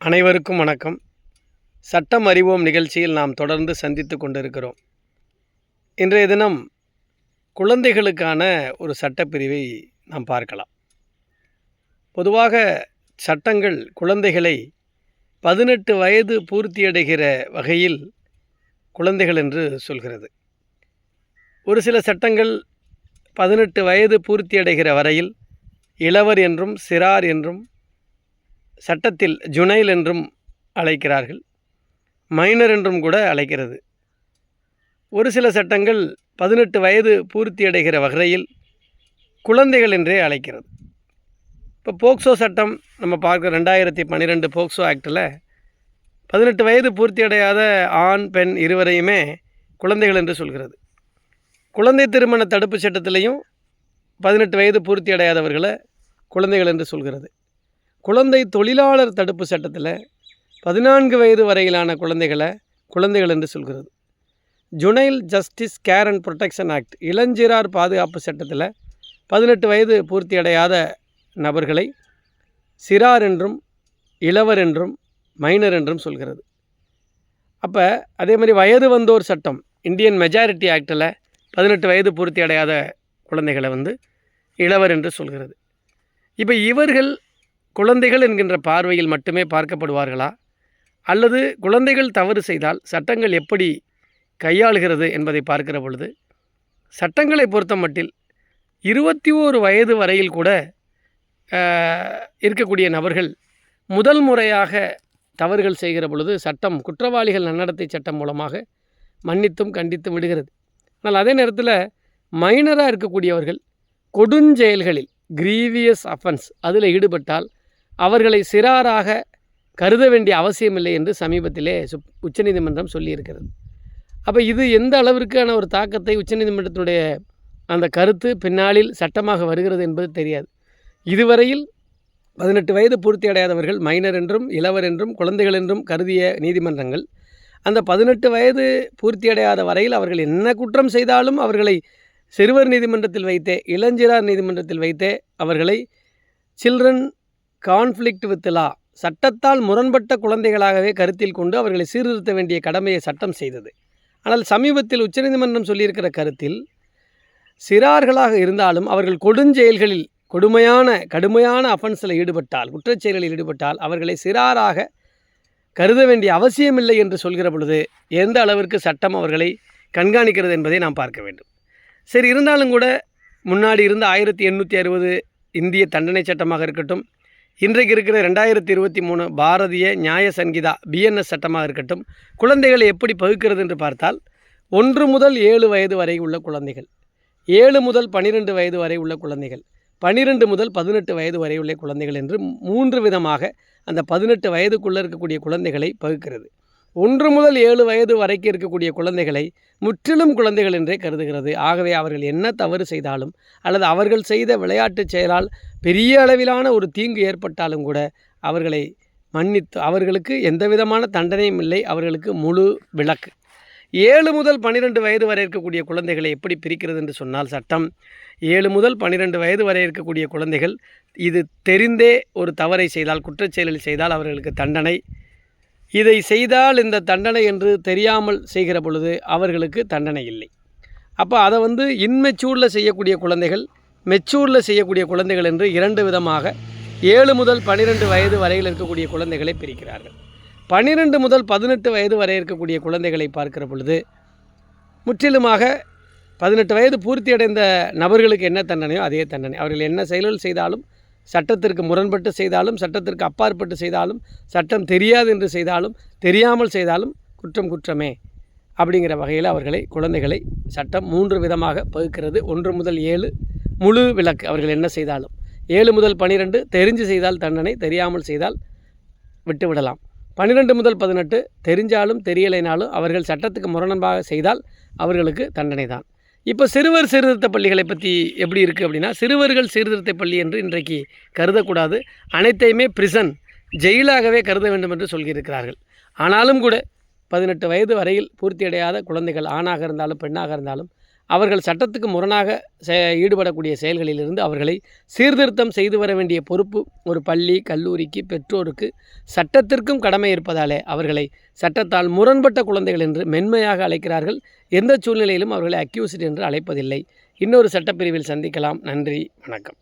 அனைவருக்கும் வணக்கம். சட்டம் அறிவோம் நிகழ்ச்சியில் நாம் தொடர்ந்து சந்தித்து கொண்டிருக்கிறோம். இன்றைய தினம் குழந்தைகளுக்கான ஒரு சட்டப்பிரிவை நாம் பார்க்கலாம். பொதுவாக சட்டங்கள் குழந்தைகளை 18 வயது பூர்த்தியடைகிற வகையில் குழந்தைகள் என்று சொல்கிறது. ஒரு சில சட்டங்கள் 18 வயது பூர்த்தியடைகிற வரையில் இளவர் என்றும் சிறார் என்றும் சட்டத்தில் ஜுனைல் என்றும் அழைக்கிறார்கள், மைனர் என்றும் கூட அழைக்கிறது. ஒரு சில சட்டங்கள் 18 வயது பூர்த்தியடைகிற வகையில் குழந்தைகள் என்றே அழைக்கிறது. இப்போ போக்சோ சட்டம் நம்ம பார்க்குற 2012 போக்சோ ஆக்டில் 18 வயது பூர்த்தியடையாத ஆண் பெண் இருவரையுமே குழந்தைகள் என்று சொல்கிறது. குழந்தை திருமண தடுப்பு சட்டத்திலையும் 18 வயது பூர்த்தியடையாதவர்களை குழந்தைகள் என்று சொல்கிறது. குழந்தை தொழிலாளர் தடுப்பு சட்டத்தில் 14 வயது வரையிலான குழந்தைகளை குழந்தைகள் என்று சொல்கிறது. Juvenile justice care and protection act இளஞ்சிறார் பாதுகாப்பு சட்டத்தில் 18 வயது பூர்த்தியடையாத நபர்களை சிறார் என்றும் இளவர் என்றும் மைனர் என்றும் சொல்கிறது. அப்போ அதே மாதிரி வயது வந்தோர் சட்டம் இந்தியன் மெஜாரிட்டி ஆக்டில் 18 வயது பூர்த்தி அடையாத குழந்தைகளை இளவர் என்று சொல்கிறது. இப்போ இவர்கள் குழந்தைகள் என்கின்ற பார்வையில் மட்டுமே பார்க்கப்படுவார்களா, அல்லது குழந்தைகள் தவறு செய்தால் சட்டங்கள் எப்படி கையாளுகிறது என்பதை பார்க்கிற பொழுது சட்டங்களை பொறுத்த மட்டில் 21 வயது வரையில் கூட இருக்கக்கூடிய நபர்கள் முதல் முறையாக தவறுகள் செய்கிற பொழுது சட்டம் குற்றவாளிகள் நன்னடத்தை சட்டம் மூலமாக மன்னித்தும் கண்டித்தும் விடுகிறது. ஆனால் அதே நேரத்தில் மைனராக இருக்கக்கூடியவர்கள் கொடுஞ்செயல்களில் கிரீவியஸ் அஃபென்ஸ் அதில் ஈடுபட்டால் அவர்களை சிறாராக கருத வேண்டிய அவசியமில்லை என்று சமீபத்திலே உச்சநீதிமன்றம் சொல்லியிருக்கிறது. அப்போ இது எந்த அளவிற்கான ஒரு தாக்கத்தை உச்சநீதிமன்றத்தினுடைய அந்த கருத்து பின்னாளில் சட்டமாக வருகிறது என்பது தெரியாது. இதுவரையில் 18 வயது பூர்த்தி அடையாதவர்கள் மைனர் என்றும் இளவர் என்றும் குழந்தைகள் என்றும் கருதிய நீதிமன்றங்கள் அந்த 18 வயது பூர்த்தியடையாத வரையில் அவர்கள் என்ன குற்றம் செய்தாலும் அவர்களை சிறுவர் நீதிமன்றத்தில் வைத்தே இளஞ்சிறார் நீதிமன்றத்தில் வைத்தே அவர்களை சில்ட்ரன் கான்ஃப்ளிக்ட் வித் லா சட்டத்தால் முரண்பட்ட குழந்தைகளாகவே கருத்தில் கொண்டு அவர்களை சீர்திருத்த வேண்டிய கடமையை சட்டம் செய்தது. ஆனால் சமீபத்தில் உச்சநீதிமன்றம் சொல்லியிருக்கிற கருத்தில் சிறார்களாக இருந்தாலும் அவர்கள் கொடுஞ்செயல்களில் கடுமையான அஃபென்ஸில் ஈடுபட்டால் குற்றச்செயல்களில் ஈடுபட்டால் அவர்களை சிறாராக கருத வேண்டிய அவசியமில்லை என்று சொல்கிற பொழுது எந்த அளவிற்கு சட்டம் அவர்களை கண்காணிக்கிறது என்பதை நாம் பார்க்க வேண்டும். சரி, இருந்தாலும் கூட முன்னாடி இருந்த 1860 இந்திய தண்டனை சட்டமாக இருக்கட்டும், இன்றைக்கு இருக்கிற 2023 பாரதிய நியாய சங்கீதா பிஎன்எஸ் சட்டமாக இருக்கட்டும், குழந்தைகளை எப்படி பகுக்கிறது என்று பார்த்தால் 1 முதல் 7 வயது வரை உள்ள குழந்தைகள், 7 முதல் 12 வயது வரை உள்ள குழந்தைகள், 12 முதல் 18 வயது வரை உள்ள குழந்தைகள் என்று 3 விதமாக அந்த 18 வயதுக்குள்ளே இருக்கக்கூடிய குழந்தைகளை பகுக்கிறது. 1 முதல் 7 வயது வரைக்கும் இருக்கக்கூடிய குழந்தைகளை முற்றிலும் குழந்தைகள் என்றே கருதுகிறது. ஆகவே அவர்கள் என்ன தவறு செய்தாலும் அல்லது அவர்கள் செய்த விளையாட்டு செயலால் பெரிய அளவிலான ஒரு தீங்கு ஏற்பட்டாலும் கூட அவர்களை மன்னித்து அவர்களுக்கு எந்த விதமான தண்டனையும் இல்லை, அவர்களுக்கு முழு விலக்கு. 7 முதல் 12 வயது வரை இருக்கக்கூடிய குழந்தைகளை எப்படி பிரிக்கிறது என்று சொன்னால் சட்டம் 7 முதல் 12 வயது வரை இருக்கக்கூடிய குழந்தைகள் இது தெரிந்தே ஒரு தவறை செய்தால் குற்றச்செயலில் செய்தால் அவர்களுக்கு தண்டனை, இதை செய்தால் இந்த தண்டனை என்று தெரியாமல் செய்கிற பொழுது அவர்களுக்கு தண்டனை இல்லை. அப்போ அதை இன்மெச்சூரில் செய்யக்கூடிய குழந்தைகள், மெச்சூரில் செய்யக்கூடிய குழந்தைகள் என்று 2 விதமாக 7 முதல் 12 வயது வரையில் இருக்கக்கூடிய குழந்தைகளை பிரிக்கிறார்கள். 12 முதல் 18 வயது வரை இருக்கக்கூடிய குழந்தைகளை பார்க்கிற பொழுது முற்றிலுமாக 18 வயது பூர்த்தி அடைந்த நபர்களுக்கு என்ன தண்டனையோ அதே தண்டனை. அவர்கள் என்ன செயல்கள் செய்தாலும், சட்டத்திற்கு முரண்பட்டு செய்தாலும், சட்டத்திற்கு அப்பாற்பட்டு செய்தாலும், சட்டம் தெரியாது என்று செய்தாலும், தெரியாமல் செய்தாலும் குற்றம் குற்றமே அப்படிங்கிற வகையில் குழந்தைகளை சட்டம் 3 விதமாக பகுக்கிறது. 1 முதல் 7 முழு விலக்கு, அவர்கள் என்ன செய்தாலும். 7 முதல் 12 தெரிஞ்சு செய்தால் தண்டனை, தெரியாமல் செய்தால் விட்டுவிடலாம். 12 முதல் 18 தெரிஞ்சாலும் தெரியலைனாலும் அவர்கள் சட்டத்துக்கு முரணாக செய்தால் அவர்களுக்கு தண்டனை தான். இப்போ சிறுவர் சீர்திருத்த பள்ளிகளை பற்றி எப்படி இருக்குது அப்படின்னா, சிறுவர்கள் சீர்திருத்த பள்ளி என்று இன்றைக்கு கருதக்கூடாது, அனைத்தையுமே பிரிசன் ஜெயிலாகவே கருத வேண்டும் என்று சொல்லியிருக்கிறார்கள். ஆனாலும் கூட 18 வயது வரையில் பூர்த்தியடையாத குழந்தைகள் ஆணாக இருந்தாலும் பெண்ணாக இருந்தாலும் அவர்கள் சட்டத்துக்கு முரணாக ஈடுபடக்கூடிய செயல்களிலிருந்து அவர்களை சீர்திருத்தம் செய்து வர வேண்டிய பொறுப்பு ஒரு பள்ளி, கல்லூரிக்கு, பெற்றோருக்கு, சட்டத்திற்கும் கடமை இருப்பதாலே அவர்களை சட்டத்தால் முரண்பட்ட குழந்தைகள் என்று மென்மையாக அழைக்கிறார்கள். எந்த சூழ்நிலையிலும் அவர்களை அக்யூஸ்ட் என்று அழைப்பதில்லை. இன்னொரு சட்டப்பிரிவில் சந்திக்கலாம். நன்றி, வணக்கம்.